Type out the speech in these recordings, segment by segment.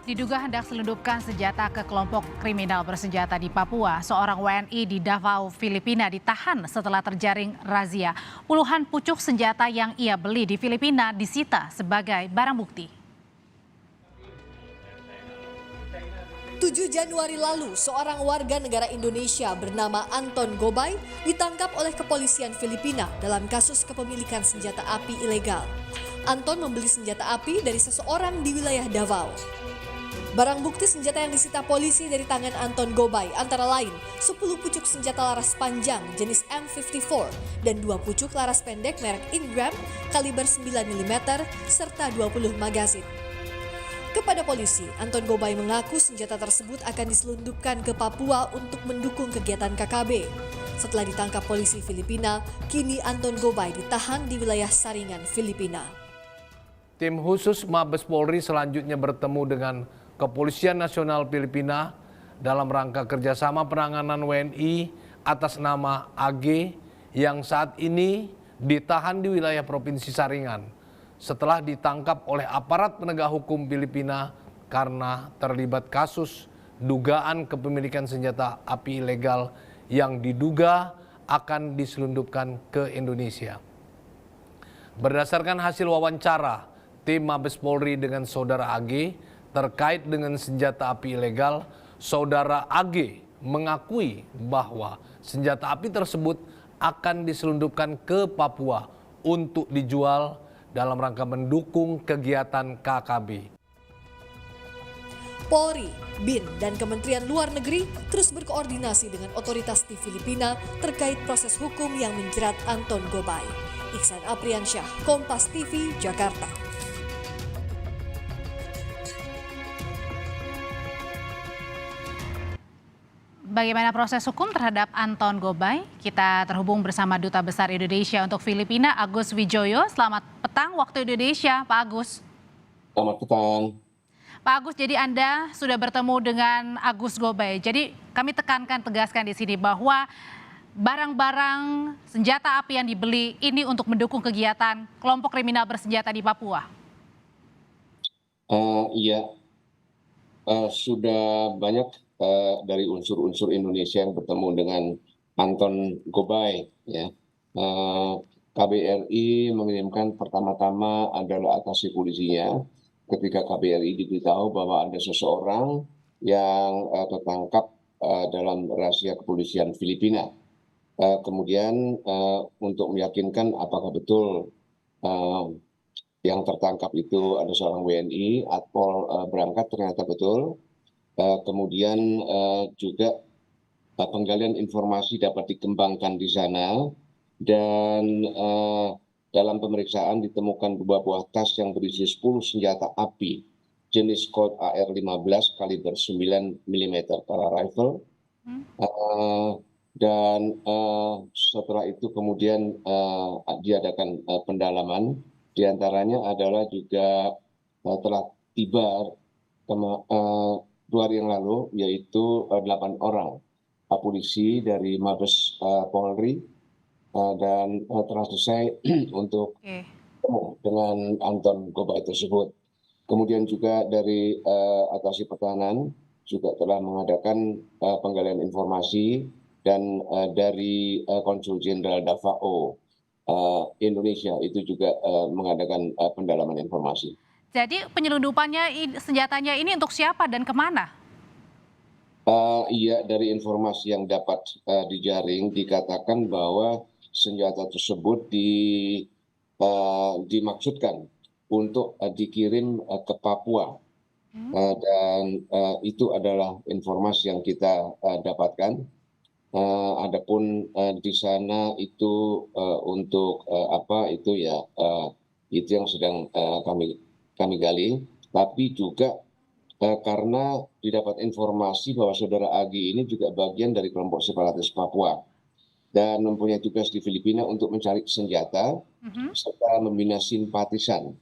Diduga hendak selundupkan senjata ke kelompok kriminal bersenjata di Papua, seorang WNI di Davao, Filipina ditahan setelah terjaring razia. Puluhan pucuk senjata yang ia beli di Filipina disita sebagai barang bukti. 7 Januari lalu, seorang warga negara Indonesia bernama Anton Gobay ditangkap oleh kepolisian Filipina dalam kasus kepemilikan senjata api ilegal. Anton membeli senjata api dari seseorang di wilayah Davao. Barang bukti senjata yang disita polisi dari tangan Anton Gobay antara lain 10 pucuk senjata laras panjang jenis M54 dan 2 pucuk laras pendek merek Ingram kaliber 9 mm serta 20 magazin. Kepada polisi, Anton Gobay mengaku senjata tersebut akan diselundupkan ke Papua untuk mendukung kegiatan KKB. Setelah ditangkap polisi Filipina, kini Anton Gobay ditahan di wilayah Saringan, Filipina. Tim khusus Mabes Polri selanjutnya bertemu dengan Kepolisian Nasional Filipina dalam rangka kerjasama penanganan WNI atas nama AG yang saat ini ditahan di wilayah Provinsi Saringan setelah ditangkap oleh aparat penegak hukum Filipina karena terlibat kasus dugaan kepemilikan senjata api ilegal yang diduga akan diselundupkan ke Indonesia. Berdasarkan hasil wawancara tim Mabes Polri dengan saudara AG terkait dengan senjata api ilegal, saudara AG mengakui bahwa senjata api tersebut akan diselundupkan ke Papua untuk dijual dalam rangka mendukung kegiatan KKB. Polri, BIN, dan Kementerian Luar Negeri terus berkoordinasi dengan otoritas di Filipina terkait proses hukum yang menjerat Anton Gobay. Iksan Apriansyah, Kompas TV, Jakarta. Bagaimana proses hukum terhadap Anton Gobay? Kita terhubung bersama Duta Besar Indonesia untuk Filipina, Agus Wijoyo. Selamat petang waktu Indonesia, Pak Agus. Selamat petang. Pak Agus, jadi Anda sudah bertemu dengan Agus Gobay. Jadi kami tegaskan di sini bahwa barang-barang senjata api yang dibeli ini untuk mendukung kegiatan kelompok kriminal bersenjata di Papua. Iya, sudah banyak dari unsur-unsur Indonesia yang bertemu dengan Anton Gobay. Ya. KBRI mengirimkan pertama-tama adalah atase polisinya ketika KBRI diberitahu bahwa ada seseorang yang tertangkap dalam rahasia kepolisian Filipina. Kemudian untuk meyakinkan apakah betul yang tertangkap itu ada seorang WNI, Atpol berangkat ternyata betul. Kemudian juga penggalian informasi dapat dikembangkan di sana dan dalam pemeriksaan ditemukan dua buah tas yang berisi 10 senjata api jenis Colt AR-15 kaliber 9 mm para rifle. Dan setelah itu kemudian diadakan pendalaman, diantaranya adalah juga telah tiba 2 hari yang lalu, yaitu 8 orang polisi dari Mabes Polri dan telah selesai untuk bertemu dengan Anton Gobay tersebut. Kemudian juga dari atase pertahanan juga telah mengadakan penggalian informasi dan dari Konsul Jenderal Davao Indonesia itu juga mengadakan pendalaman informasi. Jadi penyelundupannya senjatanya ini untuk siapa dan kemana? Iya, dari informasi yang dapat dijaring dikatakan bahwa senjata tersebut dimaksudkan untuk dikirim ke Papua. Dan itu adalah informasi yang kita dapatkan. Adapun di sana itu untuk apa itu ya itu yang sedang kami gali, tapi juga karena didapat informasi bahwa saudara AG ini juga bagian dari kelompok separatis Papua dan mempunyai tugas di Filipina untuk mencari senjata serta membina simpatisan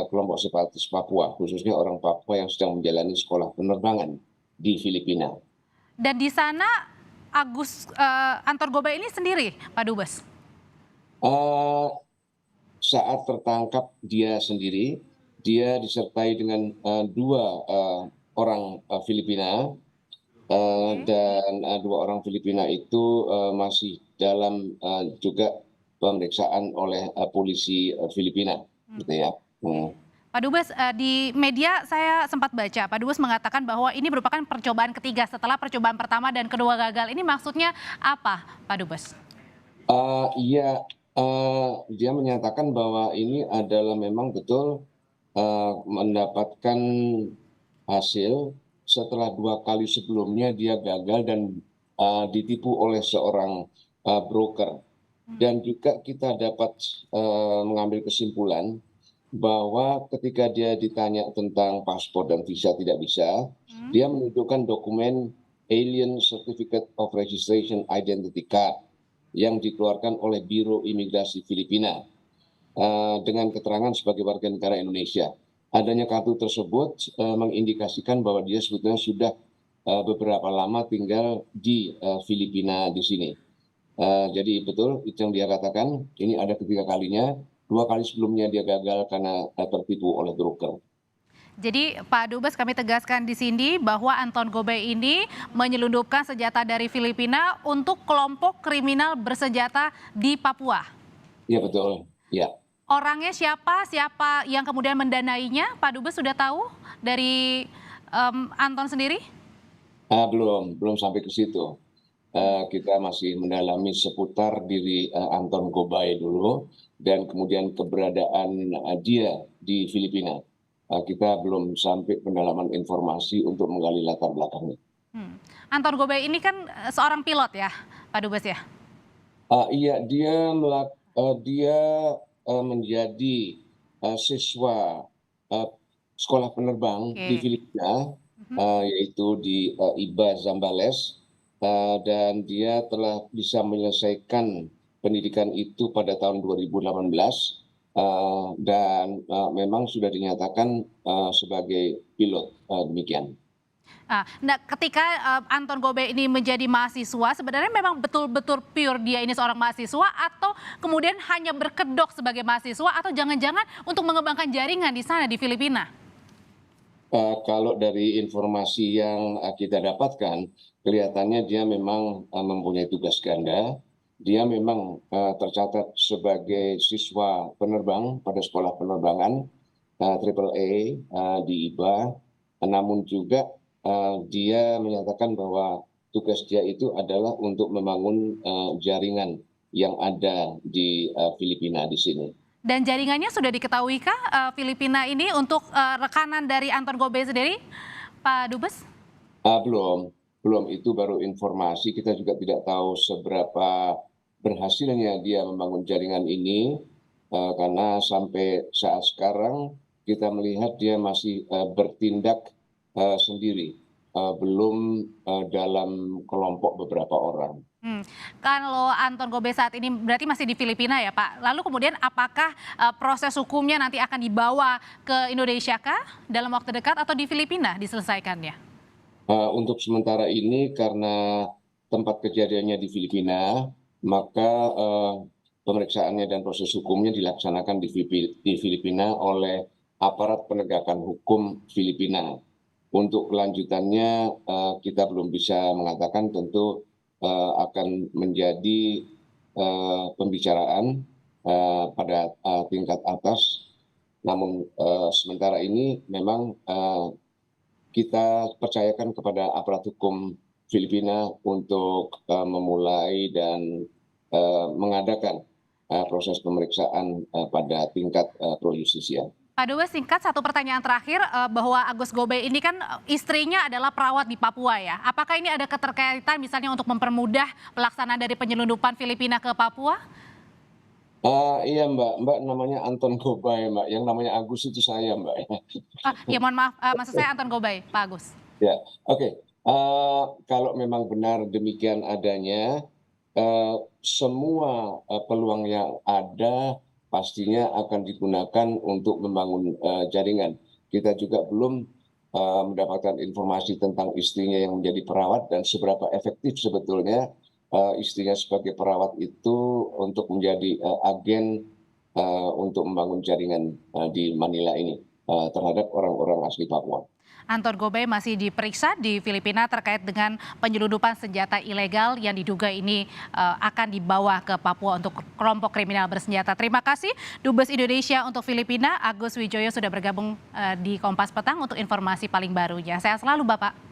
kelompok separatis Papua, khususnya orang Papua yang sedang menjalani sekolah penerbangan di Filipina. Dan di sana Anton Gobay ini sendiri, Pak Dubes? Saat tertangkap dia sendiri dia disertai dengan dua orang Filipina, dan dua orang Filipina itu masih dalam juga pemeriksaan oleh polisi Filipina, gitu ya. Pak Dubes, di media saya sempat baca, Pak Dubes mengatakan bahwa ini merupakan percobaan ketiga setelah percobaan pertama dan kedua gagal. Ini maksudnya apa, Pak Dubes? Iya, dia menyatakan bahwa ini adalah memang betul mendapatkan hasil setelah 2 kali sebelumnya dia gagal dan ditipu oleh seorang broker. Dan juga kita dapat mengambil kesimpulan bahwa ketika dia ditanya tentang paspor dan visa tidak bisa, dia menunjukkan dokumen Alien Certificate of Registration Identity Card yang dikeluarkan oleh Biro Imigrasi Filipina dengan keterangan sebagai warga negara Indonesia. Adanya kartu tersebut mengindikasikan bahwa dia sebetulnya sudah beberapa lama tinggal di Filipina di sini. Jadi betul itu yang dia katakan, ini ada ketiga kalinya. 2 kali sebelumnya dia gagal karena tertipu oleh broker. Jadi Pak Dubes, kami tegaskan di sini bahwa Anton Gobay ini menyelundupkan senjata dari Filipina untuk kelompok kriminal bersenjata di Papua. Iya betul, ya. Orangnya siapa yang kemudian mendanainya? Pak Dubes sudah tahu dari Anton sendiri? Belum sampai ke situ. Kita masih mendalami seputar diri Anton Gobay dulu dan kemudian keberadaan dia di Filipina. Kita belum sampai pendalaman informasi untuk menggali latar belakangnya. Anton Gobay ini kan seorang pilot ya, Pak Dubes ya? Iya, dia menjadi siswa sekolah penerbang di Filipina, yaitu di IBA Zambales, dan dia telah bisa menyelesaikan pendidikan itu pada tahun 2018, dan memang sudah dinyatakan sebagai pilot, demikian. Nah, ketika Anton Gobay ini menjadi mahasiswa, sebenarnya memang betul-betul pure dia ini seorang mahasiswa atau kemudian hanya berkedok sebagai mahasiswa atau jangan-jangan untuk mengembangkan jaringan di sana di Filipina? Kalau dari informasi yang kita dapatkan, kelihatannya dia memang mempunyai tugas ganda. Dia memang tercatat sebagai siswa penerbang pada sekolah penerbangan AAA di IBA, namun juga dia menyatakan bahwa tugas dia itu adalah untuk membangun jaringan yang ada di Filipina di sini. Dan jaringannya sudah diketahuikah Filipina ini untuk rekanan dari Anton Gobay sendiri, Pak Dubes? Belum, itu baru informasi. Kita juga tidak tahu seberapa berhasilnya dia membangun jaringan ini, karena sampai saat sekarang kita melihat dia masih bertindak sendiri, belum dalam kelompok beberapa orang. Kalau Anton Gobay saat ini berarti masih di Filipina ya Pak. Lalu kemudian apakah proses hukumnya nanti akan dibawa ke Indonesia kah dalam waktu dekat atau di Filipina diselesaikannya? Untuk sementara ini karena tempat kejadiannya di Filipina, maka pemeriksaannya dan proses hukumnya dilaksanakan di Filipina oleh aparat penegakan hukum Filipina. Untuk kelanjutannya kita belum bisa mengatakan, tentu akan menjadi pembicaraan pada tingkat atas. Namun sementara ini memang kita percayakan kepada aparat hukum Filipina untuk memulai dan mengadakan proses pemeriksaan pada tingkat pro justisia. Pak Dubes, singkat satu pertanyaan terakhir, bahwa Agus Gobay ini kan istrinya adalah perawat di Papua ya. Apakah ini ada keterkaitan misalnya untuk mempermudah pelaksanaan dari penyelundupan Filipina ke Papua? Iya Mbak namanya Anton Gobay Mbak, yang namanya Agus itu saya Mbak. Ya mohon maaf, maksud saya Anton Gobay, Pak Agus. Ya, oke. Kalau memang benar demikian adanya, semua peluang yang ada pastinya akan digunakan untuk membangun jaringan. Kita juga belum mendapatkan informasi tentang istrinya yang menjadi perawat dan seberapa efektif sebetulnya istrinya sebagai perawat itu untuk menjadi agen untuk membangun jaringan di Manila ini. terhadap orang-orang asli Papua. Anton Gobay masih diperiksa di Filipina terkait dengan penyelundupan senjata ilegal yang diduga ini akan dibawa ke Papua untuk kelompok kriminal bersenjata. Terima kasih Dubes Indonesia untuk Filipina, Agus Wijoyo sudah bergabung di Kompas Petang untuk informasi paling barunya. Sehat selalu Bapak.